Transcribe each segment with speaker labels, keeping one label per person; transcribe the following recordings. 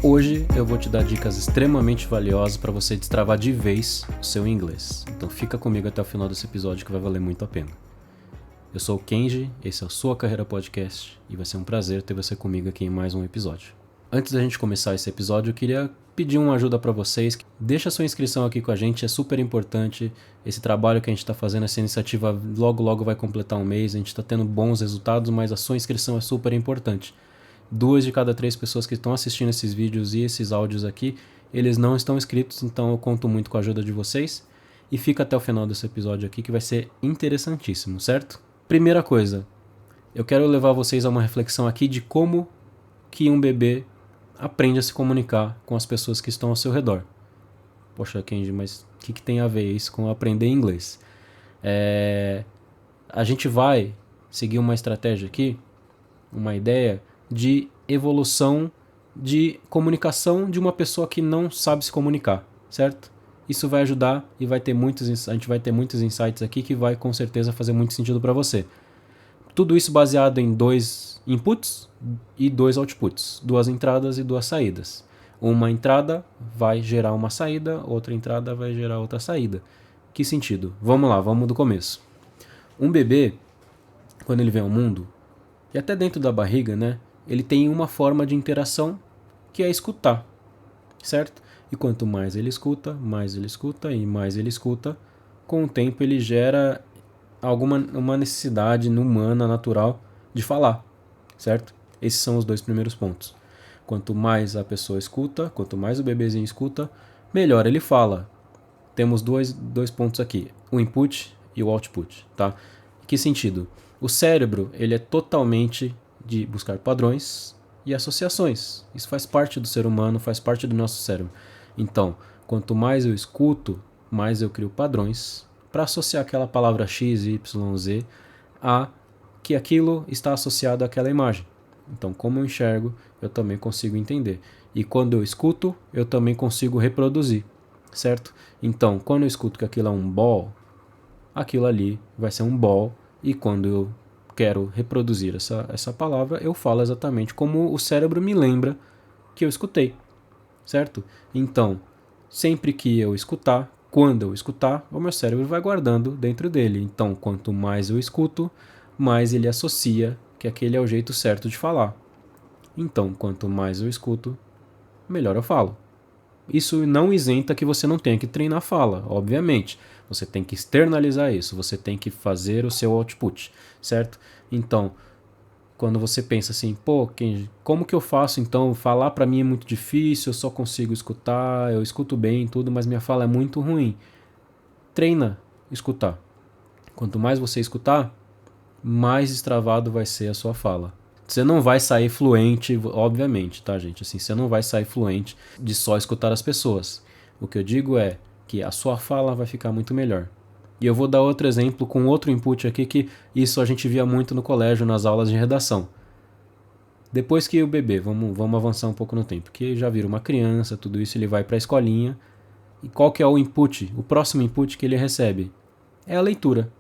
Speaker 1: Hoje eu vou te dar dicas extremamente valiosas para você destravar de vez o seu inglês. Então fica comigo até o final desse episódio que vai valer muito a pena. Eu sou o Kenji, esse é o Sua Carreira Podcast e vai ser um prazer ter você comigo aqui em mais um episódio. Antes da gente começar esse episódio, eu queria pedir uma ajuda para vocês. Deixa sua inscrição aqui com a gente, é super importante. Esse trabalho que a gente está fazendo, essa iniciativa logo vai completar um mês. A gente está tendo bons resultados, mas a sua inscrição é super importante. 2 de cada 3 pessoas que estão assistindo esses vídeos e esses áudios aqui, eles não estão inscritos, então eu conto muito com a ajuda de vocês. E fica até o final desse episódio aqui que vai ser interessantíssimo, certo? Primeira coisa, eu quero levar vocês a uma reflexão aqui de como que um bebê aprende a se comunicar com as pessoas que estão ao seu redor. Poxa, Kenji, mas o que tem a ver isso com aprender inglês? A gente vai seguir uma estratégia aqui, uma ideia de evolução de comunicação de uma pessoa que não sabe se comunicar, certo? Isso vai ajudar e a gente vai ter muitos insights aqui que vai com certeza fazer muito sentido para você. Tudo isso baseado em 2 inputs e 2 outputs, 2 entradas e 2 saídas. Uma entrada vai gerar uma saída, outra entrada vai gerar outra saída. Que sentido? Vamos lá, vamos do começo. Um bebê, quando ele vem ao mundo, e até dentro da barriga, né, ele tem uma forma de interação que é escutar, certo? E quanto mais ele escuta e mais ele escuta, com o tempo ele gera uma necessidade humana, natural, de falar, certo? Esses são os 2 primeiros pontos. Quanto mais a pessoa escuta, quanto mais o bebezinho escuta, melhor ele fala. Temos dois pontos aqui, o input e o output, tá? Em que sentido? O cérebro, ele é totalmente de buscar padrões e associações. Isso faz parte do ser humano, faz parte do nosso cérebro. Então, quanto mais eu escuto, mais eu crio padrões para associar aquela palavra X, Y, Z a que aquilo está associado àquela imagem. Então, como eu enxergo, eu também consigo entender. E quando eu escuto, eu também consigo reproduzir, certo? Então, quando eu escuto que aquilo é um ball, aquilo ali vai ser um ball, e quando eu quero reproduzir essa palavra, eu falo exatamente como o cérebro me lembra que eu escutei, certo? Então, sempre que eu escutar, quando eu escutar, o meu cérebro vai guardando dentro dele. Então, quanto mais eu escuto, mais ele associa que aquele é o jeito certo de falar. Então, quanto mais eu escuto, melhor eu falo. Isso não isenta que você não tenha que treinar a fala, obviamente. Você tem que externalizar isso, você tem que fazer o seu output, certo? Então, quando você pensa assim, pô, como que eu faço então? Falar para mim é muito difícil, eu só consigo escutar, eu escuto bem tudo, mas minha fala é muito ruim. Treina escutar. Quanto mais você escutar, mais destravado vai ser a sua fala. Você não vai sair fluente, obviamente, tá, gente? Assim, você não vai sair fluente de só escutar as pessoas. O que eu digo é que a sua fala vai ficar muito melhor. E eu vou dar outro exemplo com outro input aqui, que isso a gente via muito no colégio, nas aulas de redação. Depois que o bebê, vamos avançar um pouco no tempo, que já vira uma criança, tudo isso, ele vai para a escolinha. E qual que é o input? O próximo input que ele recebe é a leitura.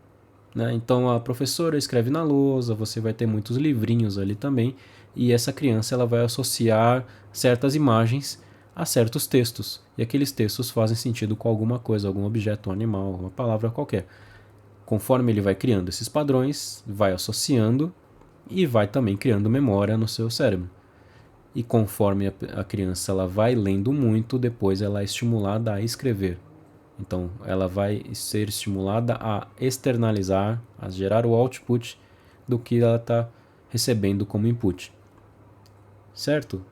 Speaker 1: Né? Então a professora escreve na lousa, você vai ter muitos livrinhos ali também, e essa criança ela vai associar certas imagens a certos textos, e aqueles textos fazem sentido com alguma coisa, algum objeto, um animal, uma palavra qualquer. Conforme ele vai criando esses padrões, vai associando e vai também criando memória no seu cérebro. E conforme a criança ela vai lendo muito, depois ela é estimulada a escrever. Então, ela vai ser estimulada a externalizar, a gerar o output do que ela está recebendo como input. Certo?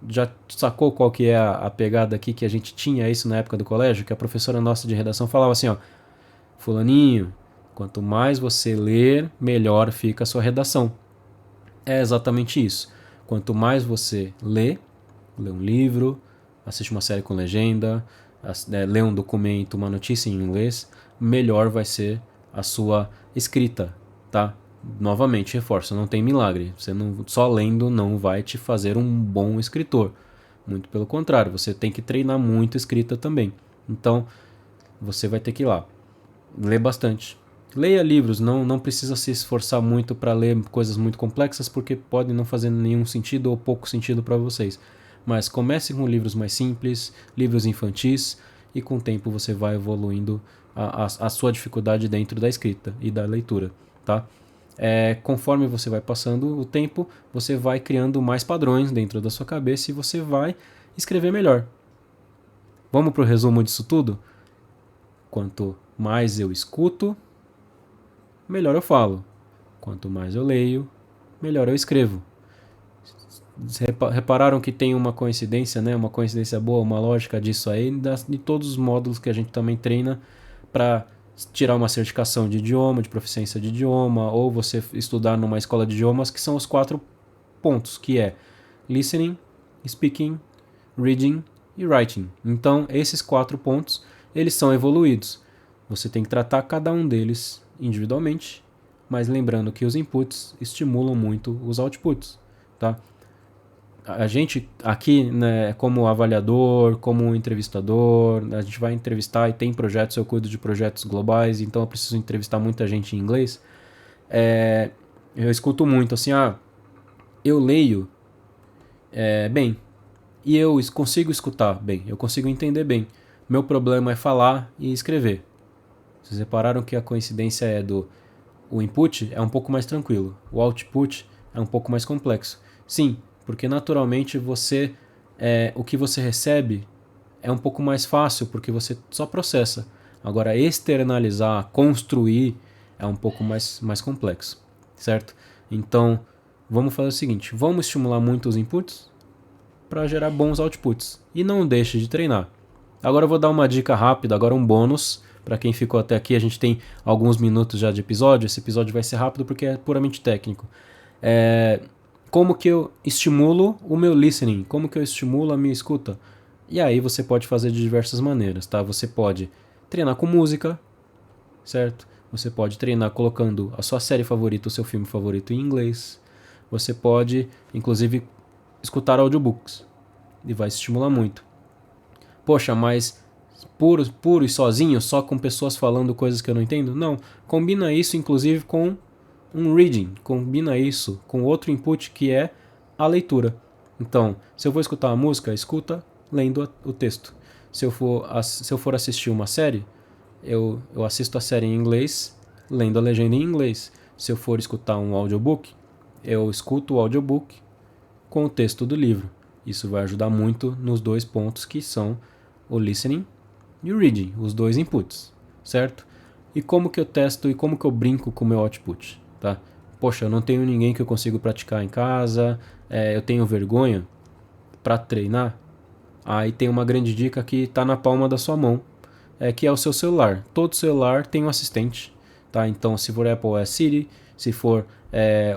Speaker 1: Já sacou qual que é a pegada aqui que a gente tinha isso na época do colégio? Que a professora nossa de redação falava assim, ó, fulaninho, quanto mais você ler, melhor fica a sua redação. É exatamente isso. Quanto mais você lê um livro, assiste uma série com legenda, ler um documento, uma notícia em inglês, melhor vai ser a sua escrita, tá? Novamente, reforço, não tem milagre. Você não, só lendo não vai te fazer um bom escritor. Muito pelo contrário, você tem que treinar muito escrita também. Então, você vai ter que ir lá, ler bastante. Leia livros, não precisa se esforçar muito para ler coisas muito complexas, porque podem não fazer nenhum sentido ou pouco sentido para vocês. Mas comece com livros mais simples, livros infantis, e com o tempo você vai evoluindo a sua dificuldade dentro da escrita e da leitura, tá? Conforme você vai passando o tempo, você vai criando mais padrões dentro da sua cabeça e você vai escrever melhor. Vamos para o resumo disso tudo? Quanto mais eu escuto, melhor eu falo. Quanto mais eu leio, melhor eu escrevo. Repararam que tem uma coincidência, né? Uma coincidência boa, uma lógica disso aí, de todos os módulos que a gente também treina para tirar uma certificação de idioma, de proficiência de idioma, ou você estudar numa escola de idiomas, que são os 4 pontos, que é listening, speaking, reading e writing. Então, esses 4 pontos, eles são evoluídos. Você tem que tratar cada um deles individualmente, mas lembrando que os inputs estimulam muito os outputs, tá? A gente aqui, né, como avaliador, como entrevistador, a gente vai entrevistar e tem projetos, eu cuido de projetos globais, então eu preciso entrevistar muita gente em inglês. Eu escuto muito assim, eu leio bem, e eu consigo escutar bem, eu consigo entender bem. Meu problema é falar e escrever. Vocês repararam que a coincidência o input é um pouco mais tranquilo, o output é um pouco mais complexo. Sim, porque naturalmente o que você recebe é um pouco mais fácil, porque você só processa. Agora, externalizar, construir, é um pouco mais complexo, certo? Então, vamos fazer o seguinte, vamos estimular muito os inputs para gerar bons outputs. E não deixe de treinar. Agora eu vou dar uma dica rápida, agora um bônus. Para quem ficou até aqui, a gente tem alguns minutos já de episódio. Esse episódio vai ser rápido porque é puramente técnico. Como que eu estimulo o meu listening? Como que eu estimulo a minha escuta? E aí você pode fazer de diversas maneiras, tá? Você pode treinar com música, certo? Você pode treinar colocando a sua série favorita, o seu filme favorito em inglês. Você pode, inclusive, escutar audiobooks. E vai estimular muito. Poxa, mas puro e sozinho, só com pessoas falando coisas que eu não entendo? Não. Combina isso, inclusive, com um reading. Combina isso com outro input que é a leitura. Então, se eu vou escutar uma música, escuta lendo o texto. Se eu for assistir uma série, eu assisto a série em inglês, lendo a legenda em inglês. Se eu for escutar um audiobook, eu escuto o audiobook com o texto do livro. Isso vai ajudar muito nos 2 pontos que são o listening e o reading, os 2 inputs, certo? E como que eu testo e como que eu brinco com o meu output, tá? Poxa, eu não tenho ninguém que eu consiga praticar em casa, eu tenho vergonha para treinar. Aí tem uma grande dica que está na palma da sua mão, que é o seu celular. Todo celular tem um assistente, tá? Então, se for Apple é Siri, se for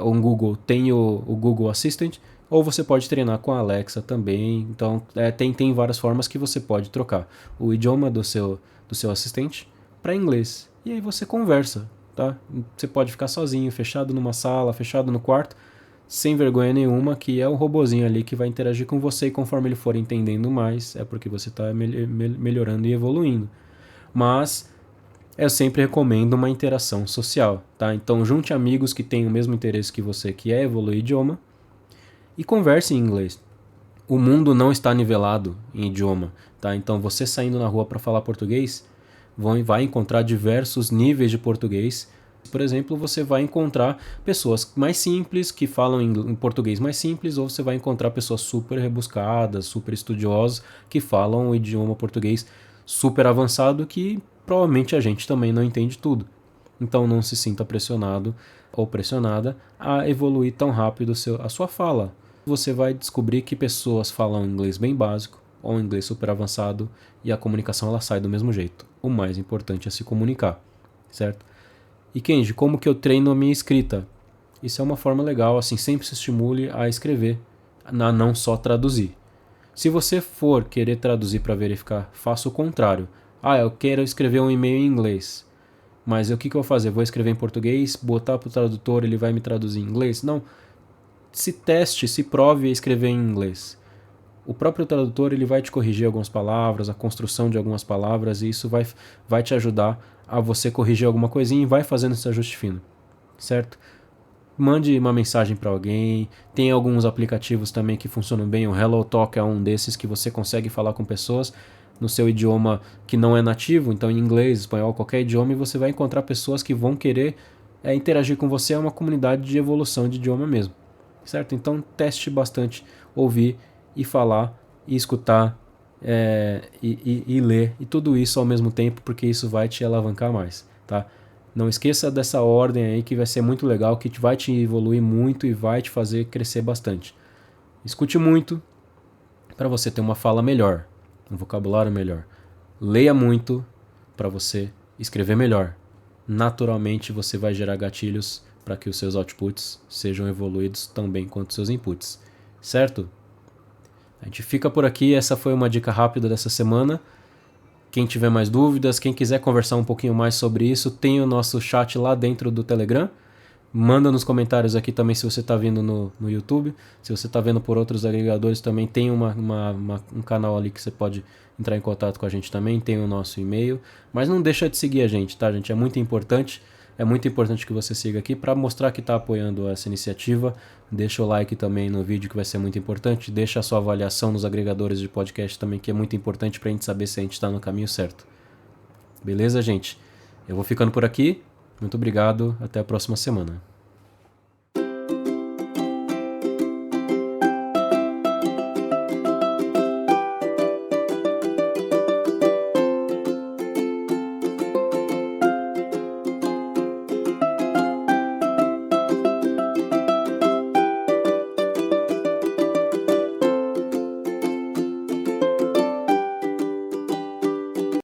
Speaker 1: um Google tem o Google Assistant, ou você pode treinar com a Alexa também. Então, tem várias formas que você pode trocar o idioma do seu assistente para inglês. E aí você conversa, tá? Você pode ficar sozinho, fechado numa sala, fechado no quarto, sem vergonha nenhuma, que é um robozinho ali que vai interagir com você e conforme ele for entendendo mais, é porque você está melhorando e evoluindo. Mas eu sempre recomendo uma interação social, tá? Então junte amigos que têm o mesmo interesse que você, que é evoluir idioma, e converse em inglês. O mundo não está nivelado em idioma, tá? Então você saindo na rua para falar português, vai encontrar diversos níveis de português. Por exemplo, você vai encontrar pessoas mais simples que falam em português mais simples, ou você vai encontrar pessoas super rebuscadas, super estudiosas que falam o idioma português super avançado que provavelmente a gente também não entende tudo. Então não se sinta pressionado ou pressionada a evoluir tão rápido a sua fala. Você vai descobrir que pessoas falam inglês bem básico ou inglês super avançado e a comunicação ela sai do mesmo jeito. O mais importante é se comunicar, certo? E Kenji, como que eu treino a minha escrita? Isso é uma forma legal, assim, sempre se estimule a escrever, a não só traduzir. Se você for querer traduzir para verificar, faça o contrário. Eu quero escrever um e-mail em inglês. Mas o que eu vou fazer? Vou escrever em português, botar para o tradutor, ele vai me traduzir em inglês? Não. Se teste, se prove a escrever em inglês. O próprio tradutor ele vai te corrigir algumas palavras, a construção de algumas palavras, e isso vai te ajudar a você corrigir alguma coisinha e vai fazendo esse ajuste fino, certo? mande uma mensagem para alguém. Tem alguns aplicativos também que funcionam bem. O HelloTalk é um desses que você consegue falar com pessoas no seu idioma que não é nativo, então em inglês, espanhol, qualquer idioma, e você vai encontrar pessoas que vão querer interagir com você. É uma comunidade de evolução de idioma mesmo, certo? Então teste bastante ouvir e falar e escutar e ler e tudo isso ao mesmo tempo, porque isso vai te alavancar mais, tá? Não esqueça dessa ordem aí que vai ser muito legal, que vai te evoluir muito e vai te fazer crescer bastante. Escute muito para você ter uma fala melhor, um vocabulário melhor. Leia muito para você escrever melhor. Naturalmente você vai gerar gatilhos para que os seus outputs sejam evoluídos tão bem quanto os seus inputs, certo? A gente fica por aqui, essa foi uma dica rápida dessa semana. Quem tiver mais dúvidas, quem quiser conversar um pouquinho mais sobre isso, tem o nosso chat lá dentro do Telegram. Manda nos comentários aqui também se você está vindo no YouTube. Se você está vendo por outros agregadores também, tem um canal ali que você pode entrar em contato com a gente também. Tem o nosso e-mail. Mas não deixa de seguir a gente, tá, gente? É muito importante. É muito importante que você siga aqui para mostrar que está apoiando essa iniciativa. Deixa o like também no vídeo, que vai ser muito importante. Deixa a sua avaliação nos agregadores de podcast também, que é muito importante para a gente saber se a gente está no caminho certo. Beleza, gente? Eu vou ficando por aqui. Muito obrigado. Até a próxima semana.